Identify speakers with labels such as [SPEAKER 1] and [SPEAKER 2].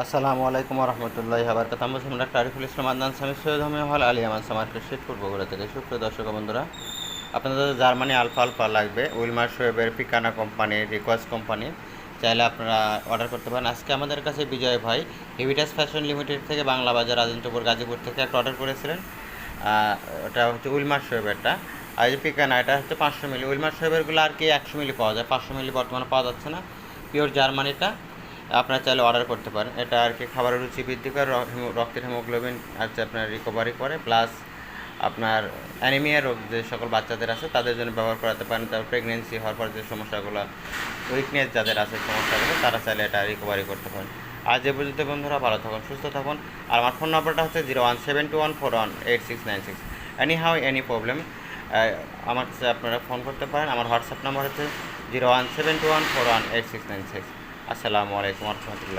[SPEAKER 1] আসসালামু আলাইকুম রহমতুল্লাহ বারকাত। আমরা তারিফুল ইসলাম আদনান সামি সৈয়দ হামি হল আলিয়া মানসা মার্কেট শিবপুর বগুড়া থেকে। সুপ্রিয় দর্শক বন্ধুরা, আপনাদের জার্মানি আলফা আলফা লাগবে, উইলমার শোয়েবের পিকানা কোম্পানি, রিকোয়াস কোম্পানি, চাইলে আপনারা অর্ডার করতে পারেন। আজকে আমাদের কাছে বিজয় ভাই হেভিটাস ফ্যাশন লিমিটেড থেকে বাংলা বাজার রাজেন্দ্রপুর গাজীপুর থেকে একটা অর্ডার করেছিলেন। ওটা হচ্ছে উইলমার শোয়েবেরটা। আর এই যে পিকানা, এটা হচ্ছে 500 মিলি। উইলমার শোয়েবেরগুলো আর কি 100 মিলি পাওয়া যায়, 500 মিলি বর্তমানে পাওয়া যাচ্ছে না। পিওর জার্মানিটা আপনারা চাইলে অর্ডার করতে পারেন। এটা আর কি খাবারের রুচি বৃদ্ধি করে, রক্তের হিমোগ্লোবিন হচ্ছে আপনার রিকভারি করে, প্লাস আপনার অ্যানিমিয়া রোগ যে সকল বাচ্চাদের আছে তাদের জন্য ব্যবহার করাতে পারেন। তারপর প্রেগনেন্সি হওয়ার পর যে সমস্যাগুলো, উইকনেস যাদের আছে সমস্যাগুলো, তারা চাইলে এটা রিকভারি করতে পারেন। আর যে পর্যন্ত বন্ধুরা, ভালো থাকুন, সুস্থ থাকুন। আর আমার ফোন নম্বরটা হচ্ছে 0172141866। এনি হাউ এনি প্রবলেম আমার কাছে আপনারা ফোন করতে পারেন। আমার হোয়াটসঅ্যাপ নাম্বার হচ্ছে 0172141866। আসসালামু আলাইকুম রহমতুল্লাহ।